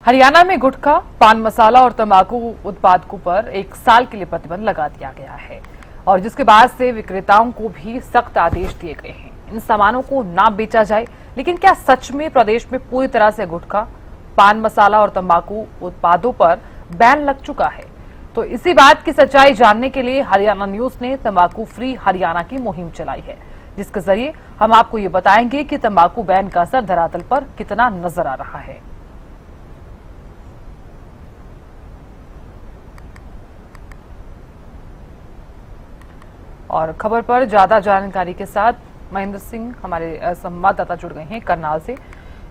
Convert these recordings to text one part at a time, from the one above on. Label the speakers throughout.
Speaker 1: हरियाणा में गुटखा, पान मसाला और तंबाकू उत्पादकों पर 1 साल के लिए प्रतिबंध लगा दिया गया है और जिसके बाद से विक्रेताओं को भी सख्त आदेश दिए गए हैं। इन सामानों को ना बेचा जाए। लेकिन क्या सच में प्रदेश में पूरी तरह से गुटखा, पान मसाला और तंबाकू उत्पादों पर बैन लग चुका है? तो इसी बात की सच्चाई जानने के लिए हरियाणा न्यूज ने तंबाकू फ्री हरियाणा की मुहिम चलाई है, जिसके जरिए हम आपको ये बताएंगे कि तंबाकू बैन का असर धरातल पर कितना नजर आ रहा है। और खबर पर ज्यादा जानकारी के साथ महेंद्र सिंह हमारे संवाददाता जुड़ गए हैं करनाल से।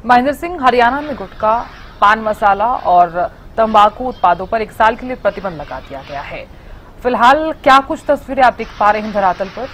Speaker 1: महेंद्र सिंह, हरियाणा में गुटखा, पान मसाला और तंबाकू उत्पादों पर 1 साल के लिए प्रतिबंध लगा दिया गया है। फिलहाल क्या कुछ तस्वीरें आप देख पा रहे हैं धरातल पर?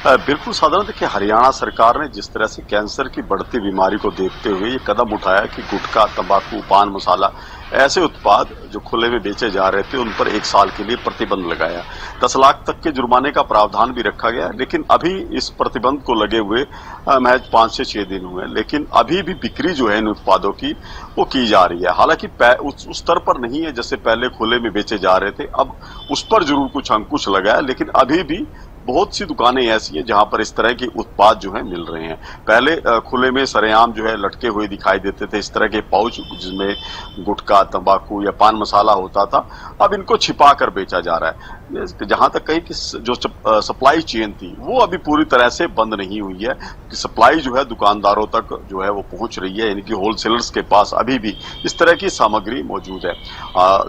Speaker 2: बिल्कुल साधारण। देखिए, हरियाणा सरकार ने जिस तरह से कैंसर की बढ़ती बीमारी को देखते हुए ये कदम उठाया कि गुटखा, तंबाकू, पान मसाला ऐसे उत्पाद जो खुले में बेचे जा रहे थे उन पर 1 साल के लिए प्रतिबंध लगाया। 10 लाख तक के जुर्माने का प्रावधान भी रखा गया। लेकिन अभी इस प्रतिबंध को लगे हुए महज 5 से 6 दिन हुए, लेकिन अभी भी बिक्री जो है इन उत्पादों की वो की जा रही है। हालांकि उस स्तर पर नहीं है जैसे पहले खुले में बेचे जा रहे थे। अब उस पर जरूर कुछ अंकुश लगा है, लेकिन अभी भी बहुत सी दुकानें ऐसी हैं जहां पर इस तरह के उत्पाद जो है मिल रहे हैं। पहले खुले में सरेआम जो है लटके हुए दिखाई देते थे इस तरह के पाउच, जिसमें गुटखा, तंबाकू या पान मसाला होता था। अब इनको छिपा कर बेचा जा रहा है। जहां तक कहीं कि जो सप्लाई चेन थी वो अभी पूरी तरह से बंद नहीं हुई है कि सप्लाई जो है दुकानदारों तक जो है वो पहुंच रही है, यानी कि होलसेलर्स के पास अभी भी इस तरह की सामग्री मौजूद है।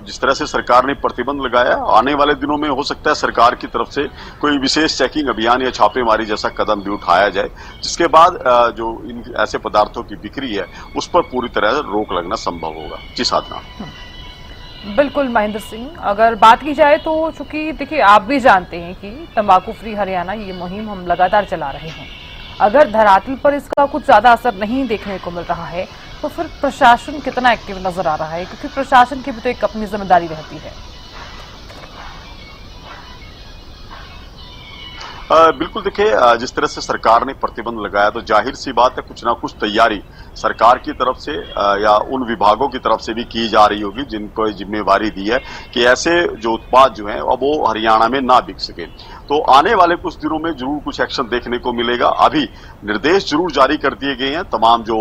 Speaker 2: जिस तरह से सरकार ने प्रतिबंध लगाया, आने वाले दिनों में हो सकता है सरकार की तरफ से कोई विशेष चेकिंग अभियान या छापेमारी जैसा कदम भी उठाया जाए, जिसके बाद जो इन ऐसे पदार्थों की बिक्री है उस पर पूरी तरह रोक लगना संभव होगा। जी साधना।
Speaker 1: बिल्कुल महेंद्र सिंह, अगर बात की जाए तो चूंकि देखिए आप भी जानते हैं कि तंबाकू फ्री हरियाणा ये मुहिम हम लगातार चला रहे हैं। अगर धरातल पर इसका कुछ ज्यादा असर नहीं देखने को मिल रहा है तो फिर प्रशासन कितना एक्टिव नजर आ रहा है? क्योंकि प्रशासन की भी तो एक अपनी जिम्मेदारी रहती है।
Speaker 2: बिल्कुल। देखिए, जिस तरह से सरकार ने प्रतिबंध लगाया तो जाहिर सी बात है कुछ ना कुछ तैयारी सरकार की तरफ से या उन विभागों की तरफ से भी की जा रही होगी जिनको जिम्मेवारी दी है कि ऐसे जो उत्पाद जो हैं अब वो हरियाणा में ना बिक सके। तो आने वाले कुछ दिनों में जरूर कुछ एक्शन देखने को मिलेगा। अभी निर्देश जरूर जारी कर दिए गए हैं तमाम जो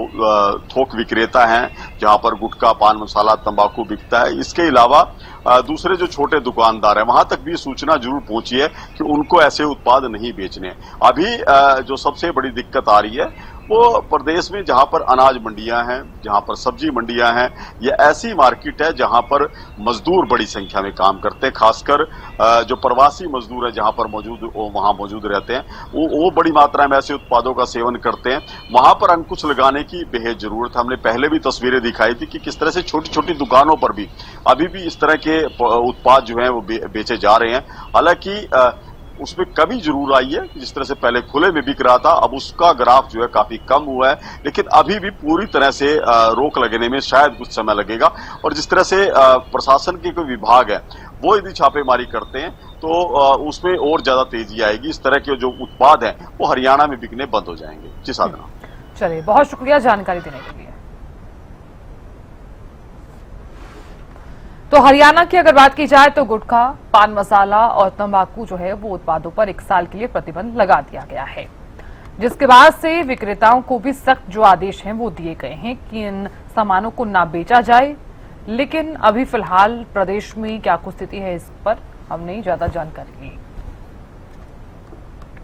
Speaker 2: थोक विक्रेता हैं जहां पर गुटखा, पान मसाला, तंबाकू बिकता है। इसके अलावा दूसरे जो छोटे दुकानदार हैं वहां तक भी सूचना जरूर पहुंची है कि उनको ऐसे उत्पाद नहीं बेचने। अभी जो सबसे बड़ी दिक्कत आ रही है वो प्रदेश में जहां पर अनाज मंडियां हैं, जहां पर सब्जी मंडियां हैं, ये ऐसी मार्केट है जहां पर मजदूर बड़ी संख्या में काम करते हैं। खासकर जो प्रवासी मजदूर है जहां पर वहां मौजूद रहते हैं वो बड़ी मात्रा में ऐसे उत्पादों का सेवन करते हैं। वहां पर अंकुश लगाने की बेहद जरूरत है। हमने पहले भी तस्वीरें दिखाई थी कि किस तरह से छोटी छोटी दुकानों पर भी अभी भी इस तरह के उत्पाद जो है वो बेचे जा रहे हैं। हालांकि उसमें कमी जरूर आई है। जिस तरह से पहले खुले में बिक रहा था अब उसका ग्राफ जो है काफी कम हुआ है, लेकिन अभी भी पूरी तरह से रोक लगने में शायद कुछ समय लगेगा। और जिस तरह से प्रशासन के कोई विभाग है वो यदि छापेमारी करते हैं तो उसमें और ज्यादा तेजी आएगी। इस तरह के जो उत्पाद हैं वो हरियाणा में बिकने बंद हो जाएंगे। जी साधना।
Speaker 1: चलिए, बहुत शुक्रिया जानकारी देने के लिए। तो हरियाणा की अगर बात की जाए तो गुटखा, पान मसाला और तंबाकू जो है वो उत्पादों पर 1 साल के लिए प्रतिबंध लगा दिया गया है, जिसके बाद से विक्रेताओं को भी सख्त जो आदेश हैं वो दिए गए हैं कि इन सामानों को ना बेचा जाए। लेकिन अभी फिलहाल प्रदेश में क्या कुछ स्थिति है इस पर हमने ज्यादा जानकारी ली।